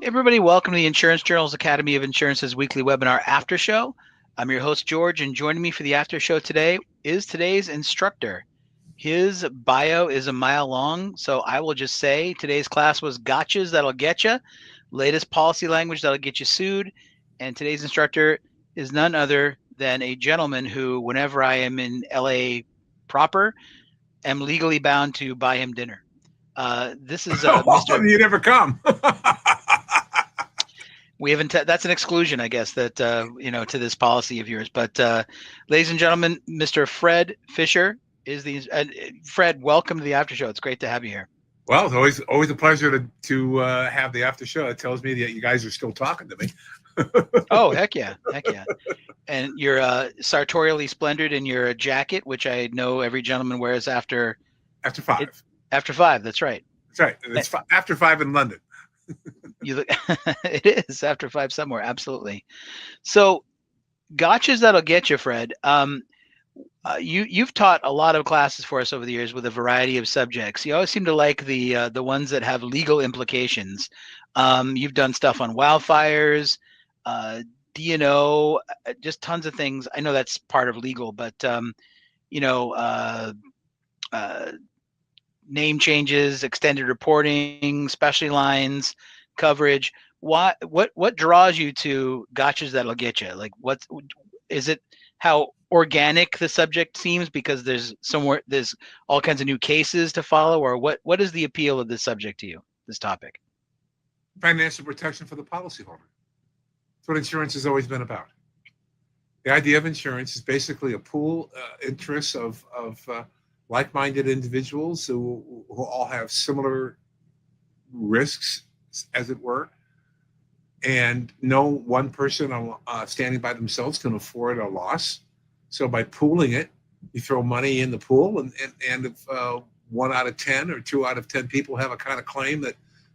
Everybody, welcome to the Insurance Journal's Academy of Insurance's weekly webinar Aftershow. I'm your host, George, and joining me for the Aftershow today is today's instructor. His bio is a mile long, so I will just say today's class was gotchas that'll get you, latest policy language that'll get you sued, and today's instructor is none other than a gentleman who, whenever I am in LA proper, am legally bound to buy him dinner. This is Mr. You never come. We haven't. That's an exclusion, I guess, that to this policy of yours. But, ladies and gentlemen, Mr. Fred Fisher is the. Fred, welcome to the After Show. It's great to have you here. Well, it's always a pleasure to have the After Show. It tells me that you guys are still talking to me. Oh, heck yeah. And you're sartorially splendid in your jacket, which I know every gentleman wears after 5. After 5, that's right. That's right. It's after 5 in London. You look. It is after 5 somewhere. Absolutely. So, gotchas that'll get you, Fred. You've taught a lot of classes for us over the years with a variety of subjects. You always seem to like the ones that have legal implications. You've done stuff on wildfires, D&O, just tons of things. I know that's part of legal, but name changes, extended reporting, specialty lines, coverage. What draws you to gotchas that'll get you? Like, is it how organic the subject seems because there's all kinds of new cases to follow, or what is the appeal of this subject to you, this topic? Financial protection for the policyholder. That's what insurance has always been about. The idea of insurance is basically a pool interest of like-minded individuals who all have similar risks, as it were, and no one person standing by themselves can afford a loss. So by pooling it, you throw money in the pool, and if 1 out of 10 or 2 out of 10 people have a kind of claim that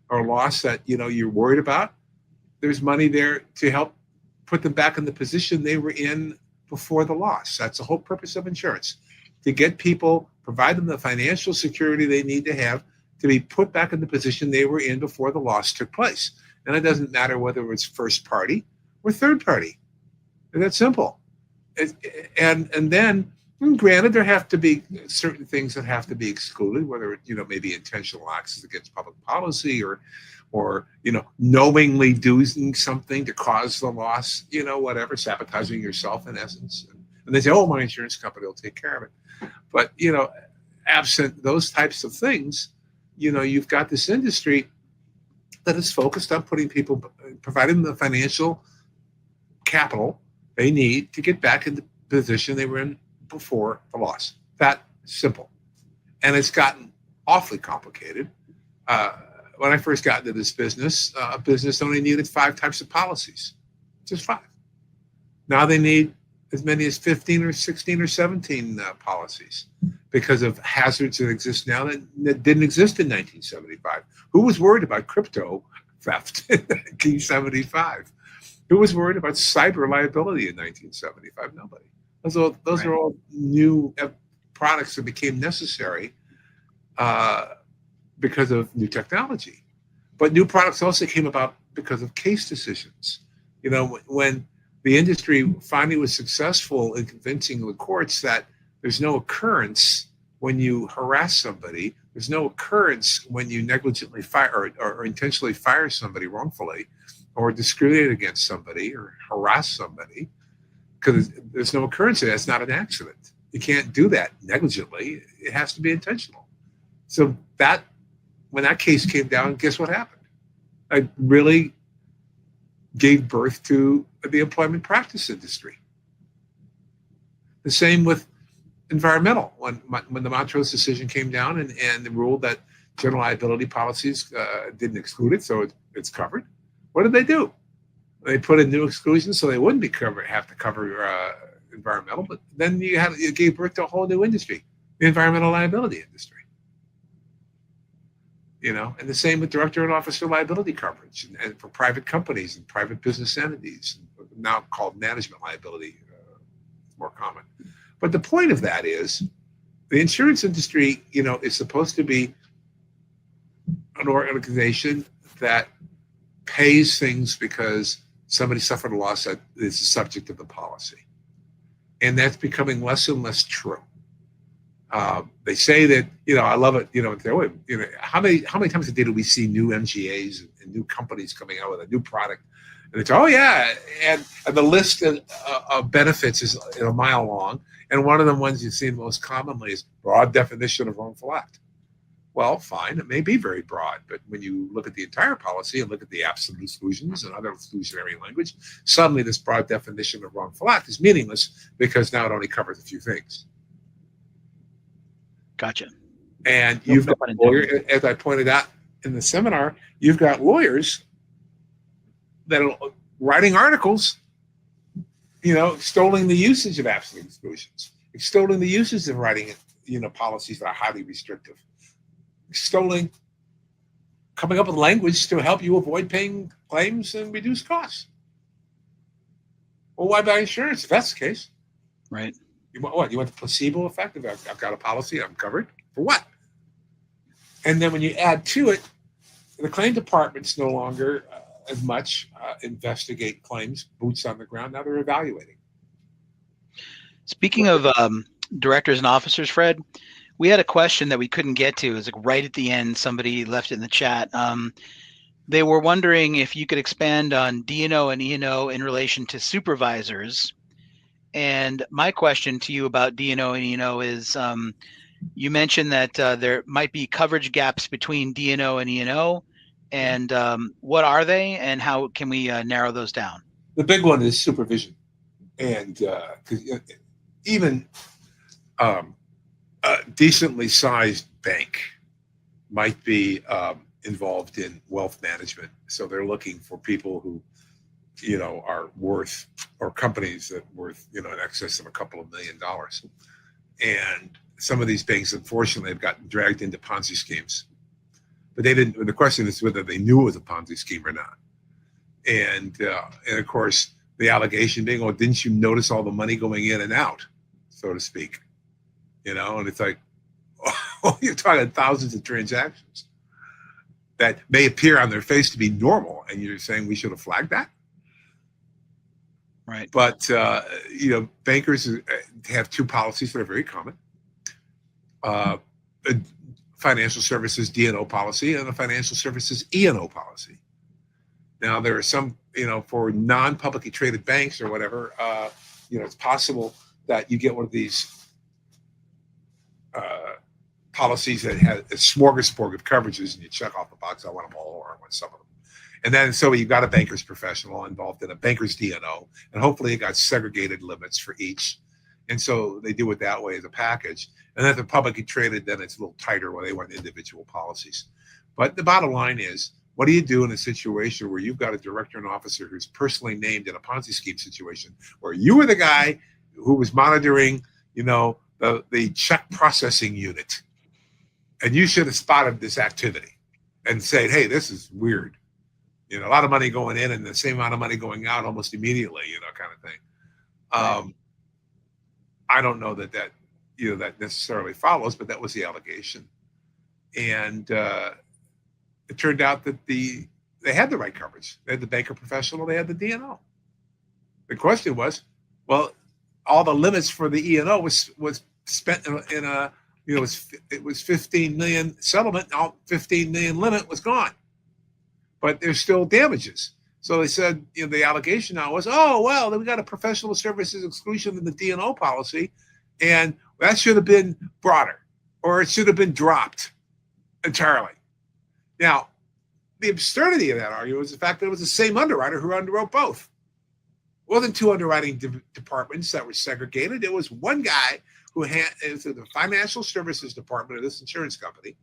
or loss that you're worried about, there's money there to help put them back in the position they were in before the loss. That's the whole purpose of insurance, to get people, provide them the financial security they need to have to be put back in the position they were in before the loss took place. And it doesn't matter whether it's first party or third party. And that's simple. And then, granted, there have to be certain things that have to be excluded, whether maybe intentional acts against public policy or knowingly doing something to cause the loss, whatever, sabotaging yourself in essence. And they say, oh, my insurance company will take care of it. But, absent those types of things, you've got this industry that is focused on providing the financial capital they need to get back in the position they were in before the loss. That simple. And it's gotten awfully complicated. When I first got into this business, a business only needed 5 types of policies, just 5. Now they need as many as 15 or 16 or 17 policies because of hazards that exist now that didn't exist in 1975. Who was worried about crypto theft in 1975? Who was worried about cyber liability in 1975? Nobody. Those are all new products that became necessary because of new technology. But new products also came about because of case decisions. When the industry finally was successful in convincing the courts that there's no occurrence when you harass somebody, there's no occurrence when you negligently fire or intentionally fire somebody wrongfully, or discriminate against somebody or harass somebody, because there's no occurrence there. That's not an accident. You can't do that negligently. It has to be intentional. So when that case came down, guess what happened? I really gave birth to the employment practice industry. The same with environmental. When the Montrose decision came down and the rule that general liability policies didn't exclude it, so it's covered. What did they do? They put in new exclusions so they wouldn't have to cover environmental. But then you gave birth to a whole new industry, the environmental liability industry. And the same with director and officer liability coverage, and for private companies and private business entities, now called management liability, more common. But the point of that is, the insurance industry, is supposed to be an organization that pays things because somebody suffered a loss that is the subject of the policy. And that's becoming less and less true. They say that, I love it, how many times a day do we see new MGAs and new companies coming out with a new product? And it's, oh yeah, and the list of benefits is a mile long. And one of the ones you see most commonly is broad definition of wrongful act. Well, fine, it may be very broad, but when you look at the entire policy and look at the absolute exclusions and other exclusionary language, suddenly this broad definition of wrongful act is meaningless because now it only covers a few things. Gotcha. And you've got lawyers, as I pointed out in the seminar, you've got lawyers that are writing articles, extolling the usage of absolute exclusions, extolling the usage of writing, policies that are highly restrictive, coming up with language to help you avoid paying claims and reduce costs. Well, why buy insurance if that's the case? Right. You want what? You want the placebo effect? I've got a policy, I'm covered. For what? And then when you add to it, the claim department's no longer as much investigate claims, boots on the ground. Now they're evaluating. Speaking of directors and officers, Fred, we had a question that we couldn't get to. It was like right at the end. Somebody left it in the chat. They were wondering if you could expand on D&O and E&O in relation to supervisors. And my question to you about D&O and E&O is, you mentioned that there might be coverage gaps between D&O and E&O. And what are they, and how can we narrow those down? The big one is supervision. And even a decently sized bank might be involved in wealth management. So they're looking for people who, are worth, or companies that are worth, in excess of a couple of $1 million. And some of these banks, unfortunately, have gotten dragged into Ponzi schemes. But they didn't. The question is whether they knew it was a Ponzi scheme or not. And of course, the allegation being, "Oh, didn't you notice all the money going in and out, so to speak?" And it's like, oh, you're talking thousands of transactions that may appear on their face to be normal, and you're saying we should have flagged that. Right. But bankers have two policies that are very common. Financial services D&O policy and a financial services E&O policy. Now there are some, for non-publicly traded banks or whatever, it's possible that you get one of these policies that has a smorgasbord of coverages and you check off the box, I want them all, or I want some of them. And then so you've got a banker's professional involved in a banker's D&O, and hopefully it got segregated limits for each. And so they do it that way as a package. And if they're publicly traded, then it's a little tighter where they want individual policies. But the bottom line is, what do you do in a situation where you've got a director and officer who's personally named in a Ponzi scheme situation, where you were the guy who was monitoring, the check processing unit, and you should have spotted this activity and said, hey, this is weird. A lot of money going in and the same amount of money going out almost immediately, kind of thing. Right. I don't know that necessarily follows, but that was the allegation. And it turned out that they had the right coverage. They had the banker professional, they had the D&O. The question was, well, all the limits for the E&O was spent in a, it was 15 million settlement, all 15 million limit was gone. But there's still damages. So they said, the allegation now was, oh, well, then we got a professional services exclusion in the D&O policy, and that should have been broader, or it should have been dropped entirely. Now, the absurdity of that argument was the fact that it was the same underwriter who underwrote both. It wasn't two underwriting departments that were segregated. It was one guy who is in the financial services department of this insurance company,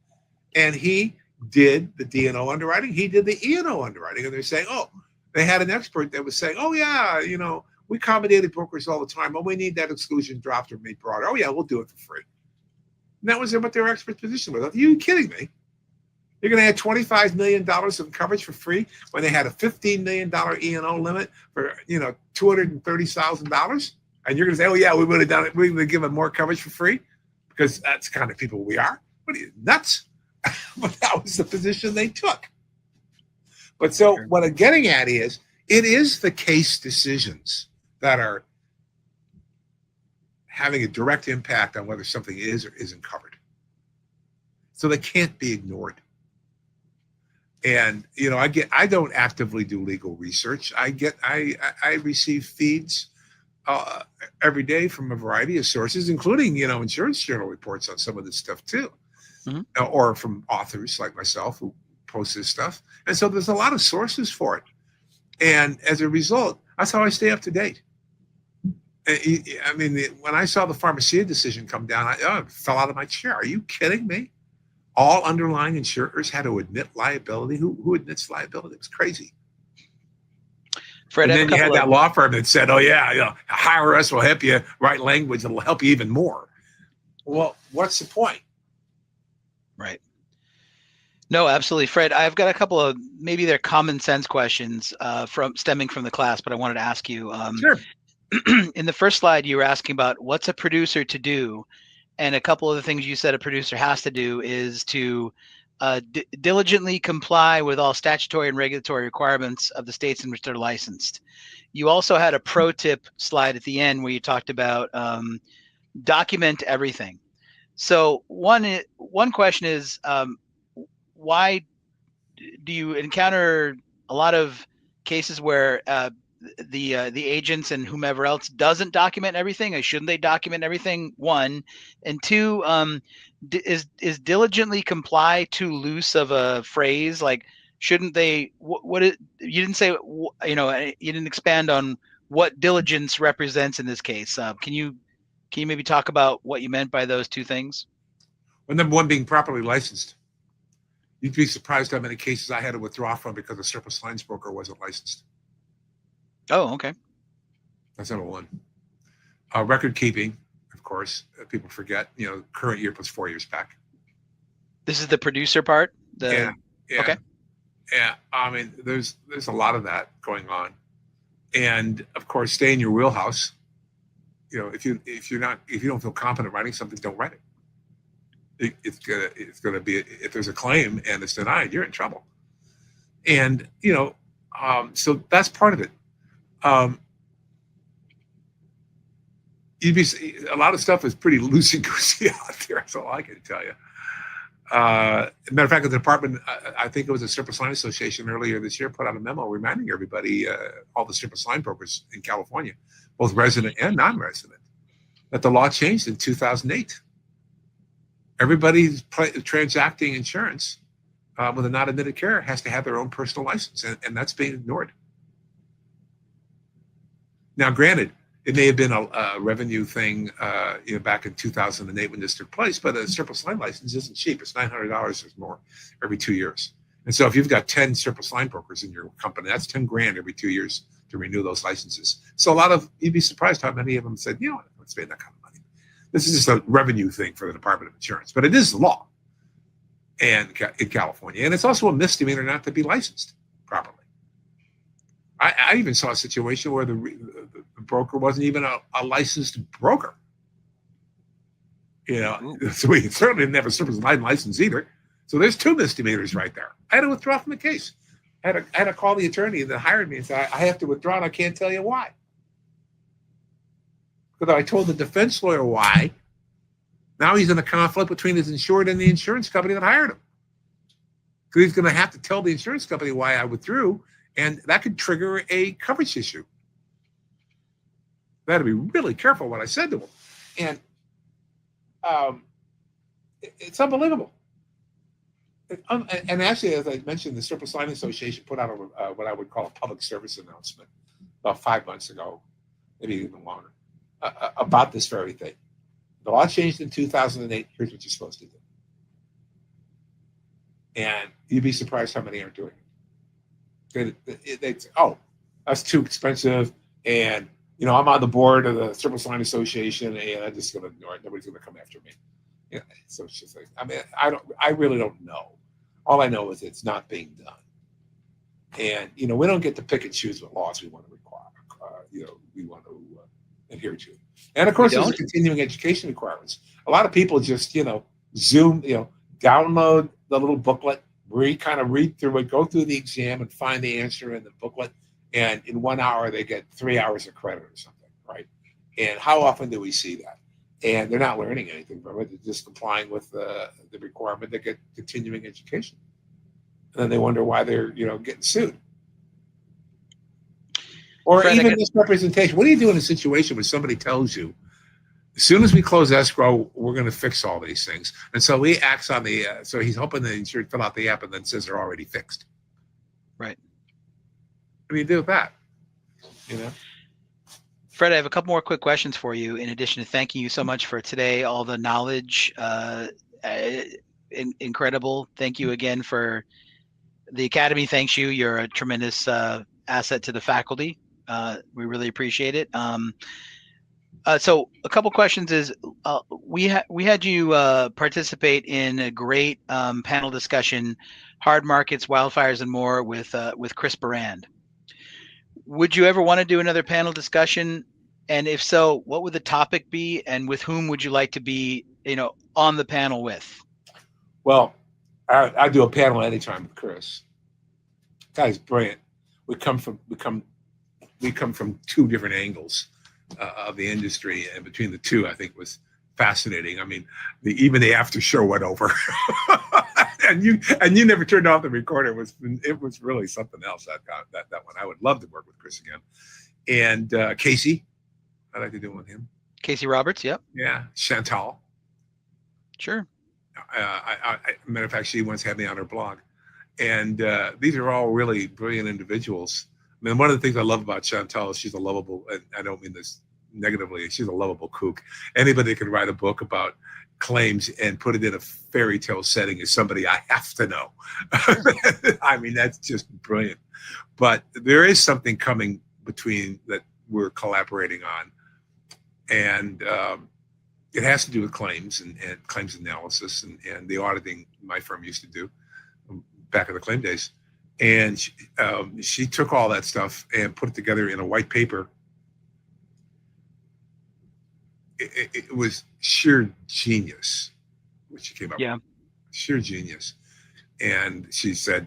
and he did the D&O underwriting. He did the E&O underwriting, and they're saying, oh, they had an expert that was saying, oh yeah, we accommodated brokers all the time. Oh, we need that exclusion dropped or made broader. Oh yeah, we'll do it for free. And that was what their expert position was. Are you kidding me? You're going to add $25 million of coverage for free when they had a $15 million E&O limit for, $230,000? And you're going to say, oh yeah, we would have done it. We would have given more coverage for free because that's the kind of people we are. What are you, nuts? But that was the position they took. But so Sure. what I'm getting at is, it is the case decisions that are having a direct impact on whether something is or isn't covered. So they can't be ignored. And I don't actively do legal research. I receive feeds uh, every day from a variety of sources, including insurance journal reports on some of this stuff too, Mhm. or from authors like myself who post this stuff. And so there's a lot of sources for it. And as a result, that's how I stay up to date. I mean, when I saw the Pharmacia decision come down, I fell out of my chair. Are you kidding me? All underlying insurers had to admit liability. Who admits liability? It was crazy. Fred, And I have a then you had couple of that law firm that said, "Oh yeah, hire us. We'll help you write language. It'll help you even more." Well, what's the point? right. No, absolutely, Fred. I've got a couple of maybe they're common sense questions from stemming from the class, but I wanted to ask you. Sure. In the first slide, you were asking about what's a producer to do, and a couple of the things you said a producer has to do is to diligently comply with all statutory and regulatory requirements of the states in which they're licensed. You also had a pro tip slide at the end where you talked about document everything. So one question is, why do you encounter a lot of cases where the agents and whomever else doesn't document everything? Or shouldn't they document everything? One, and two, is diligently comply too loose of a phrase? Like, shouldn't they? You didn't say? You didn't expand on what diligence represents in this case. Can you maybe talk about what you meant by those two things? Well, number one, being properly licensed. You'd be surprised how many cases I had to withdraw from because the surplus lines broker wasn't licensed. Oh, okay. That's number one. Record keeping, of course, people forget. Current year plus 4 years back. This is the producer part. Yeah. Okay. Yeah. I mean, there's a lot of that going on, and of course, stay in your wheelhouse. If you don't feel confident writing something, don't write it. It's gonna be, if there's a claim and it's denied, you're in trouble. And so that's part of it. A lot of stuff is pretty loosey goosey out there. That's all I can tell you. Matter of fact, the department, I think it was the Surplus Line Association earlier this year, put out a memo reminding everybody, all the surplus line brokers in California, both resident and non-resident, that the law changed in 2008. Everybody who's transacting insurance with a not admitted carrier has to have their own personal license, and that's being ignored. Now, granted, it may have been a revenue thing, back in 2008 when this took place, but a surplus line license isn't cheap. It's $900 or more every 2 years. And so if you've got 10 surplus line brokers in your company, that's 10 grand every 2 years to renew those licenses. So you'd be surprised how many of them said, let's pay that kind of money. This is just a revenue thing for the Department of Insurance, but it is the law in California. And it's also a misdemeanor not to be licensed properly. I even saw a situation where the broker wasn't even a licensed broker. So we certainly didn't have a surplus line license either. So there's two misdemeanors right there. I had to withdraw from the case. I had to call the attorney that hired me and say, I have to withdraw and I can't tell you why. Because I told the defense lawyer why. Now he's in a conflict between his insured and the insurance company that hired him. So he's going to have to tell the insurance company why I withdrew, and that could trigger a coverage issue. I had to be really careful what I said to him. And it's unbelievable. And actually, as I mentioned, the Surplus Line Association put out what I would call a public service announcement about 5 months ago, maybe even longer, about this very thing. The law changed in 2008. Here's what you're supposed to do. And you'd be surprised how many aren't doing it. They say, oh, that's too expensive. And, I'm on the board of the Surplus Line Association, and I'm just going to ignore it. Nobody's going to come after me. So it's just like, I really don't know. All I know is it's not being done. And, we don't get to pick and choose what laws we want to require, we want to adhere to. And of course, there's the continuing education requirements. A lot of people just, Zoom, download the little booklet, read through it, go through the exam, and find the answer in the booklet. And in 1 hour, they get 3 hours of credit or something, right? And how often do we see that? And they're not learning anything from it. They're just complying with the requirement to get continuing education. And then they wonder why they're, getting sued. Or Fred, even misrepresentation. What do you do in a situation where somebody tells you, as soon as we close escrow, we're going to fix all these things? And so he acts on so he's hoping the insured fill out the app and then says they're already fixed. Right. What do you do with that? Fred, I have a couple more quick questions for you. In addition to thanking you so much for today, all the knowledge, incredible. Thank you again for the Academy. Thanks you. You're a tremendous asset to the faculty. We really appreciate it. So a couple questions is we had you participate in a great panel discussion, Hard Markets, Wildfires, and More with Chris Barand. Would you ever want to do another panel discussion? And if so, what would the topic be, and with whom would you like to be, on the panel with? Well, I do a panel anytime with Chris. Guy's brilliant. We come from two different angles of the industry, and between the two, I think was fascinating. I mean, even the after show went over, and you never turned off the recorder. It was really something else. That one. I would love to work with Chris again, and Casey. I'd like to do it with him. Casey Roberts. Yep. Yeah. Chantal. Sure. Matter of fact, she once had me on her blog, and these are all really brilliant individuals. I mean, one of the things I love about Chantal is she's a lovable, and I don't mean this negatively, she's a lovable kook. Anybody that can write a book about claims and put it in a fairy tale setting is somebody I have to know. I mean, that's just brilliant. But there is something coming between that we're collaborating on, and it has to do with claims and claims analysis and the auditing my firm used to do back in the claim days. And she took all that stuff and put it together in a white paper. It was sheer genius what she came up with. Sheer genius. And she said,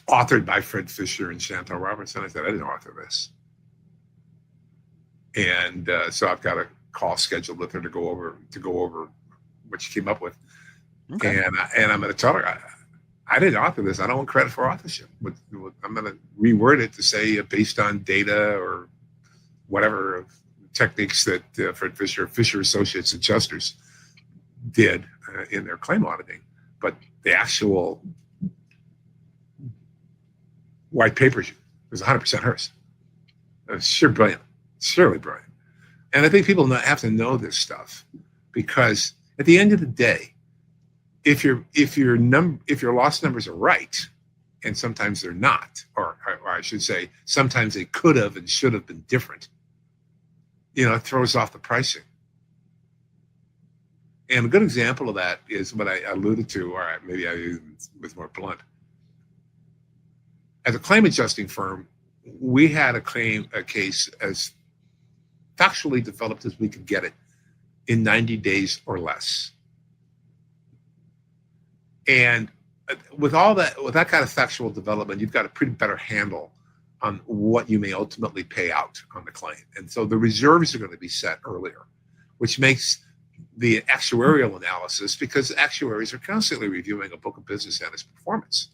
authored by Fred Fisher and Chantal Robertson. I said, I didn't author this. And so I've got a call scheduled with her to go over what she came up with. Okay. And I'm going to tell her, I didn't author this. I don't want credit for authorship. I'm going to reword it to say based on data or whatever techniques that Fred Fisher Associates adjusters did in their claim auditing. But the actual white paper was 100% hers. It was sure brilliant, surely brilliant. And I think people have to know this stuff, because at the end of the day, if your loss numbers are right, and sometimes they're not, or I should say, sometimes they could have and should have been different, it throws off the pricing. And a good example of that is what I alluded to, or maybe I was more blunt. As a claim adjusting firm, we had a case as factually developed as we could get it in 90 days or less. And with that kind of factual development, you've got a pretty better handle on what you may ultimately pay out on the claim. And so the reserves are going to be set earlier, which makes the actuarial analysis, because actuaries are constantly reviewing a book of business and its performance.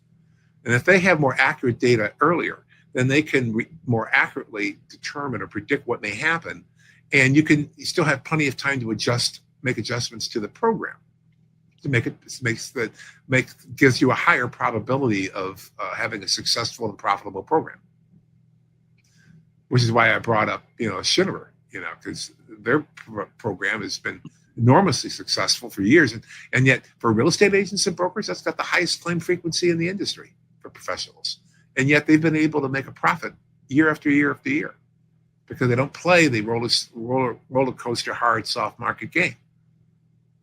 And if they have more accurate data earlier, then they can more accurately determine or predict what may happen. And you still have plenty of time to make adjustments to the program to gives you a higher probability of having a successful and profitable program. Which is why I brought up, Schindler, because their program has been enormously successful for years. And yet for real estate agents and brokers, that's got the highest claim frequency in the industry for professionals. And yet they've been able to make a profit year after year after year, because they don't play the roller coaster hard soft market game.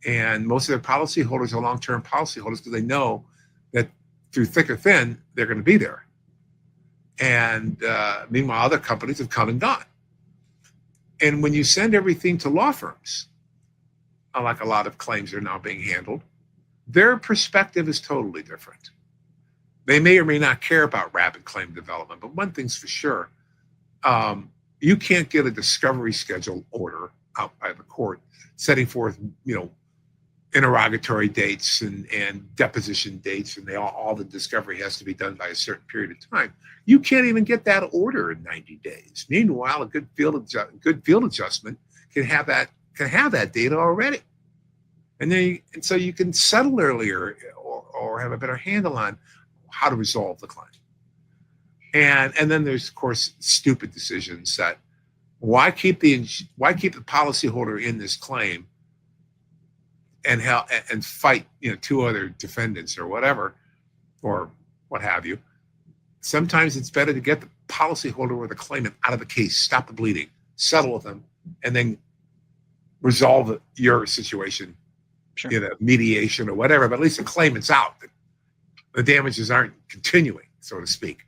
And most of their policyholders are long-term policyholders, because they know that through thick or thin, they're going to be there. And meanwhile, other companies have come and gone. And when you send everything to law firms, unlike a lot of claims are now being handled, their perspective is totally different. They may or may not care about rapid claim development, but one thing's for sure. You can't get a discovery schedule order out by the court setting forth, interrogatory dates and deposition dates, and all the discovery has to be done by a certain period of time. You can't even get that order in 90 days. Meanwhile, a good field adjustment can have that data already, and so you can settle earlier or have a better handle on how to resolve the claim. And then there's, of course, stupid decisions that why keep the policyholder in this claim and fight two other defendants or whatever, or what have you. Sometimes it's better to get the policyholder or the claimant out of the case, stop the bleeding, settle with them, and then resolve your situation, Sure. Mediation or whatever. But at least the claimant's out. The damages aren't continuing, so to speak.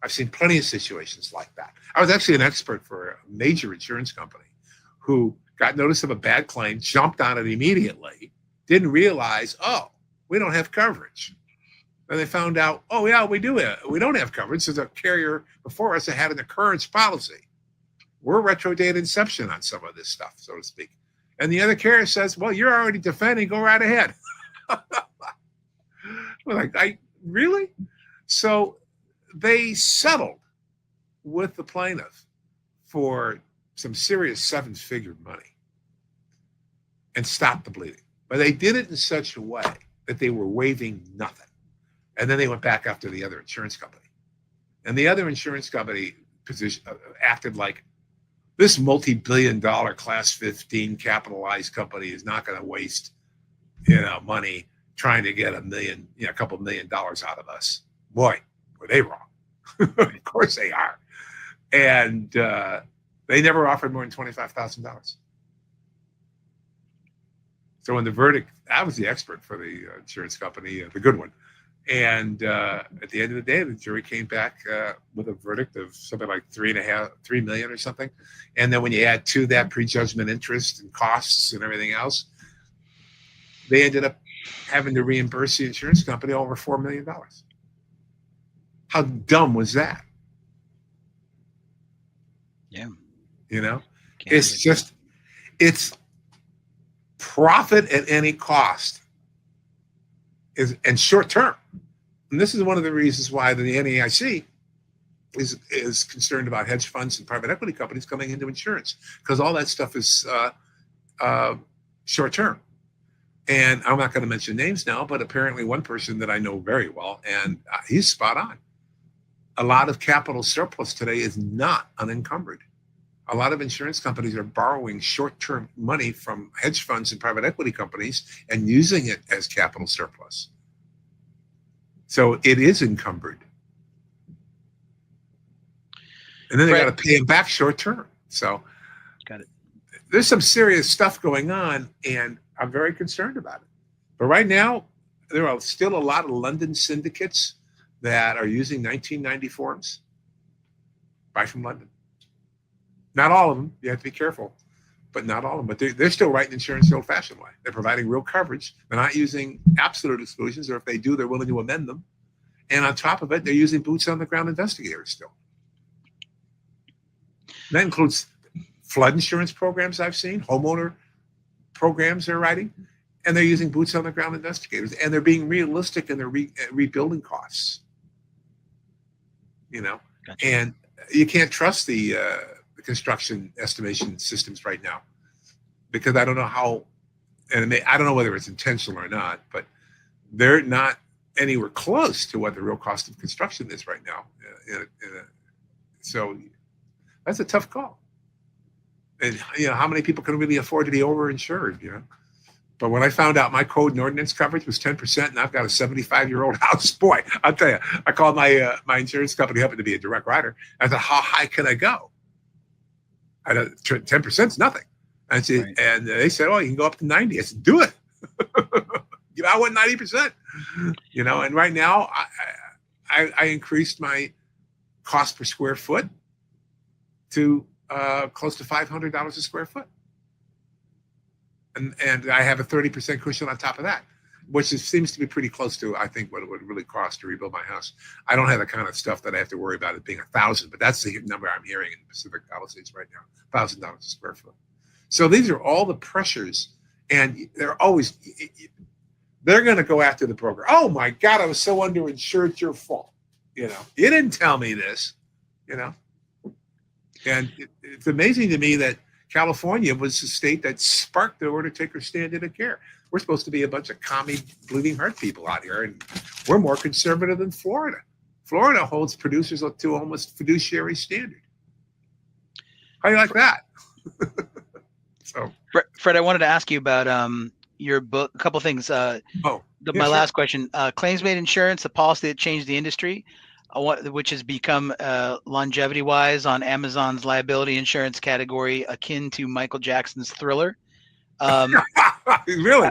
I've seen plenty of situations like that. I was actually an expert for a major insurance company who got notice of a bad claim, jumped on it immediately, didn't realize, we don't have coverage. And they found out, yeah, we do. We don't have coverage. There's a carrier before us that had an occurrence policy. We're retro date inception on some of this stuff, so to speak. And the other carrier says, well, you're already defending, go right ahead. We're like, really? So they settled with the plaintiff for some serious seven-figure money and stopped the bleeding. But they did it in such a way that they were waiving nothing. And then they went back after the other insurance company. And the other insurance company acted like this multi-billion-dollar class 15 capitalized company is not going to waste, money trying to get a couple $1 million out of us. Boy, were they wrong. Of course they are. And they never offered more than $25,000. So when the verdict, I was the expert for the insurance company, the good one. And at the end of the day, the jury came back with a verdict of something like $3 million or something. And then when you add to that prejudgment interest and costs and everything else, they ended up having to reimburse the insurance company over $4 million. How dumb was that? Yeah. It's profit at any cost and short term. And this is one of the reasons why the NAIC is concerned about hedge funds and private equity companies coming into insurance, because all that stuff is short term. And I'm not going to mention names now, but apparently one person that I know very well, and he's spot on. A lot of capital surplus today is not unencumbered. A lot of insurance companies are borrowing short-term money from hedge funds and private equity companies and using it as capital surplus. So it is encumbered. And then they got to pay them back short-term. So got it. There's some serious stuff going on, and I'm very concerned about it. But right now, there are still a lot of London syndicates that are using 1990 forms. Buy from London. Not all of them. You have to be careful, but not all of them. But they're still writing insurance the old-fashioned way. They're providing real coverage. They're not using absolute exclusions, or if they do, they're willing to amend them. And on top of it, they're using boots-on-the-ground investigators still. That includes flood insurance programs I've seen, homeowner programs they're writing, and they're using boots-on-the-ground investigators, and they're being realistic in their rebuilding costs. Gotcha. And you can't trust the construction estimation systems right now, because I don't know how, and I don't know whether it's intentional or not, but they're not anywhere close to what the real cost of construction is right now. So that's a tough call. And how many people can really afford to be overinsured? But when I found out my code and ordinance coverage was 10%, and I've got a 75-year-old house, boy, I'll tell you, I called my insurance company, happened to be a direct writer. I said, how high can I go? 10% is nothing. And they said, you can go up to 90. I said, do it. I want 90%. And right now I increased my cost per square foot to close to $500 a square foot. And I have a 30% cushion on top of that. seems to be pretty close to, I think, what it would really cost to rebuild my house. I don't have the kind of stuff that I have to worry about it being $1,000, but that's the number I'm hearing in Pacific Palisades right now, $1,000 a square foot. So these are all the pressures, and they're going to go after the broker. Oh my God, I was so underinsured. It's your fault. You didn't tell me this. And it's amazing to me that California was the state that sparked the order taker standard of care. We're supposed to be a bunch of commie, bleeding heart people out here, and we're more conservative than Florida. Florida holds producers up to almost fiduciary standard. How do you like that? So, Fred, I wanted to ask you about your book. A couple things. My last question: claims-made insurance, the policy that changed the industry, which has become longevity-wise on Amazon's liability insurance category, akin to Michael Jackson's Thriller. Really?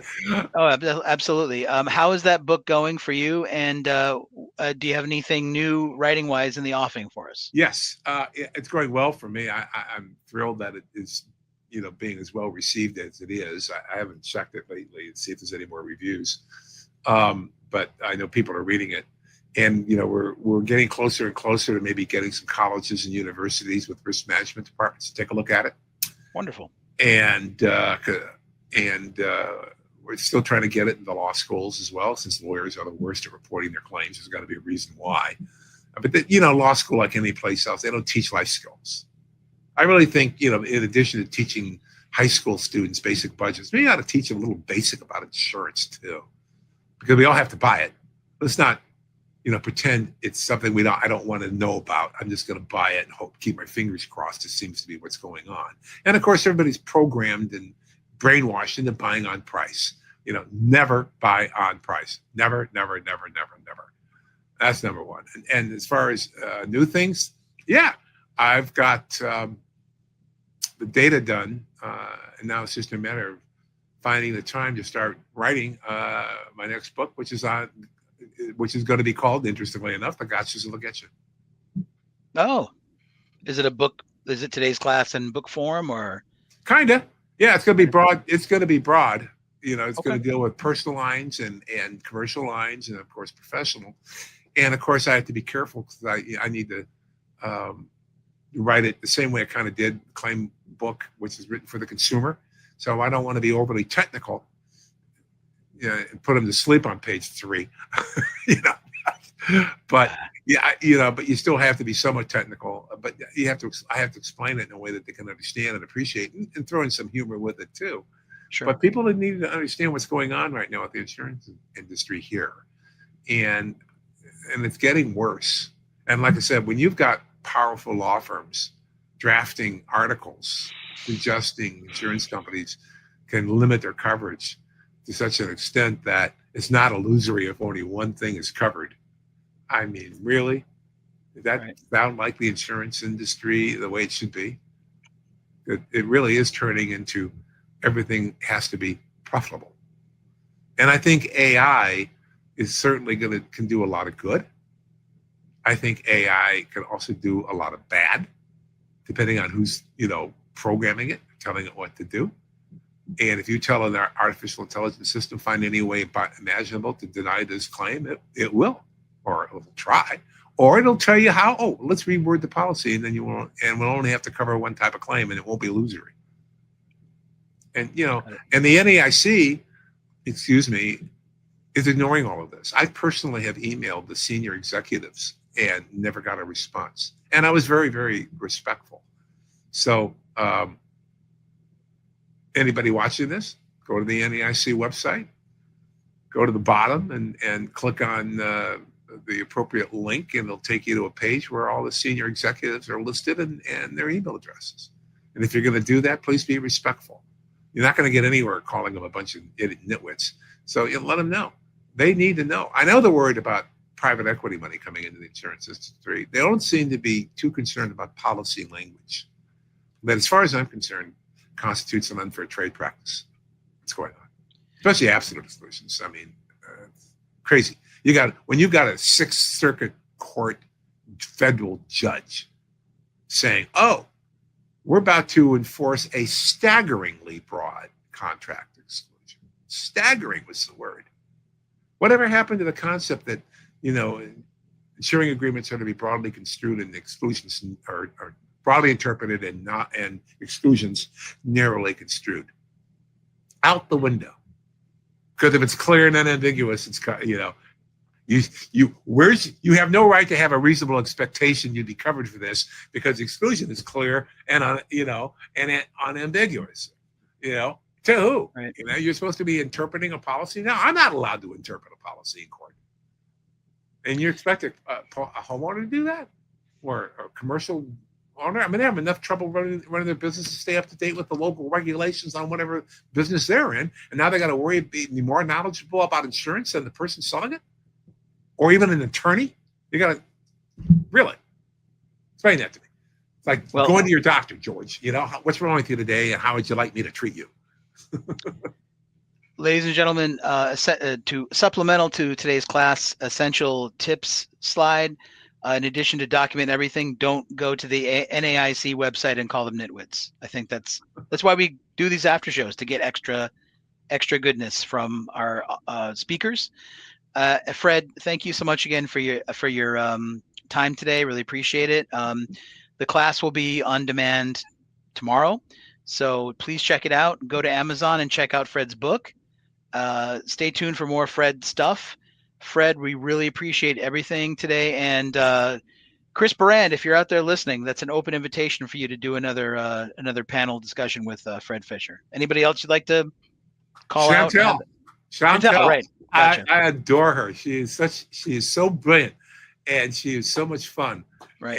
Absolutely. How is that book going for you? And do you have anything new writing-wise in the offing for us? Yes, it's going well for me. I'm thrilled that it is, being as well received as it is. I haven't checked it lately to see if there's any more reviews, but I know people are reading it. And we're getting closer and closer to maybe getting some colleges and universities with risk management departments to take a look at it. Wonderful. And we're still trying to get it in the law schools as well, since lawyers are the worst at reporting their claims. There's got to be a reason why. But law school, like any place else, they don't teach life skills. I really think, in addition to teaching high school students basic budgets, maybe you ought to teach them a little basic about insurance too, because we all have to buy it. Let's not pretend it's something I don't want to know about. I'm just going to buy it and keep my fingers crossed. It seems to be what's going on. And of course, everybody's programmed and brainwashed into buying on price. Never buy on price. Never, never, never, never, never. That's number one. And as far as new things, yeah, I've got the data done. And now it's just a matter of finding the time to start writing my next book, which is going to be called, interestingly enough, The Gotchas of Getchya. Oh, is it a book? Is it today's class in book form or? Kinda. Yeah, it's going to be broad. It's going to be broad. It's Okay. going to deal with personal lines and commercial lines and, of course, professional. And, of course, I have to be careful because I need to write it the same way I kind of did the claim book, which is written for the consumer. So I don't want to be overly technical. And put them to sleep on page 3, but but you still have to be somewhat technical. But I have to explain it in a way that they can understand and appreciate, and throw in some humor with it too. Sure. But people need to understand what's going on right now with the insurance industry here, and it's getting worse. And like I said, when you've got powerful law firms drafting articles suggesting insurance companies can limit their coverage to such an extent that it's not illusory if only one thing is covered. I mean, really? Does that sound like the insurance industry the way it should be? It really is turning into everything has to be profitable. And I think AI is certainly can do a lot of good. I think AI can also do a lot of bad, depending on who's, programming it, telling it what to do. And if you tell an artificial intelligence system, find any way imaginable to deny this claim, it will, or it will try, or it'll tell you how. Oh, let's reword the policy, and then we'll only have to cover one type of claim, and it won't be illusory. And and the NAIC, is ignoring all of this. I personally have emailed the senior executives and never got a response, and I was very, very respectful. So. Anybody watching this, go to the NAIC website, go to the bottom and click on the appropriate link, and it'll take you to a page where all the senior executives are listed and their email addresses. And if you're going to do that, please be respectful. You're not going to get anywhere calling them a bunch of nitwits. So let them know. They need to know. I know they're worried about private equity money coming into the insurance industry. They don't seem to be too concerned about policy language. But as far as I'm concerned, constitutes an unfair trade practice. What's going on? Especially absolute solutions. I mean, crazy. When you've got a Sixth Circuit Court federal judge saying, "Oh, we're about to enforce a staggeringly broad contract exclusion." Staggering was the word. Whatever happened to the concept that, insuring agreements are to be broadly construed and exclusions are broadly interpreted and exclusions narrowly construed? Out the window. Because if it's clear and unambiguous, it's, you have no right to have a reasonable expectation you'd be covered for this, because exclusion is clear and and unambiguous. To who? Right. You're supposed to be interpreting a policy. Now, I'm not allowed to interpret a policy in court. And you expect a homeowner to do that, or a commercial owner? I mean, they have enough trouble running their business to stay up to date with the local regulations on whatever business they're in, and now they got to worry being more knowledgeable about insurance than the person selling it, or even an attorney. You got to really explain that to me. It's like going to your doctor, George. What's wrong with you today, and how would you like me to treat you? Ladies and gentlemen, to supplemental to today's class, essential tips slide. In addition to document everything, don't go to the NAIC website and call them nitwits. I think that's why we do these after shows, to get extra goodness from our speakers. Fred, thank you so much again for your time today. Really appreciate it. The class will be on demand tomorrow, so please check it out. Go to Amazon and check out Fred's book. Stay tuned for more Fred stuff. Fred, we really appreciate everything today. And Chris Barand, if you're out there listening, that's an open invitation for you to do another panel discussion with Fred Fisher. Anybody else you'd like to call out? Chantel, right. Gotcha. I adore her. She is so brilliant, and she is so much fun. Right.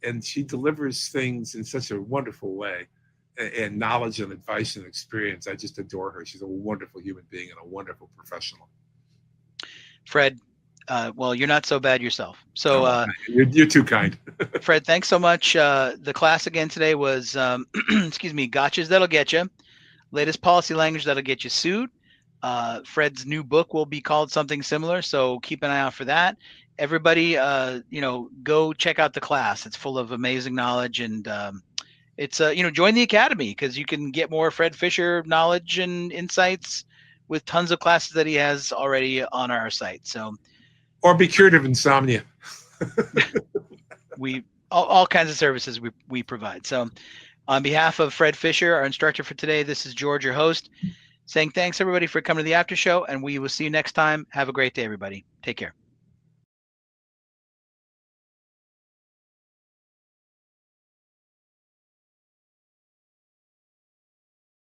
And she delivers things in such a wonderful way, and knowledge and advice and experience. I just adore her. She's a wonderful human being and a wonderful professional. Fred, well, you're not so bad yourself. So you're too kind. Fred, thanks so much. The class again today was, excuse me, gotchas that'll get you. Latest policy language that'll get you sued. Fred's new book will be called something similar, so keep an eye out for that. Everybody, go check out the class. It's full of amazing knowledge, and it's join the academy, because you can get more Fred Fisher knowledge and insights with tons of classes that he has already on our site. So, or be cured of insomnia. we all kinds of services we provide. So, on behalf of Fred Fisher, our instructor for today, this is George, your host, saying thanks everybody for coming to the after show, and we will see you next time. Have a great day, everybody. Take care.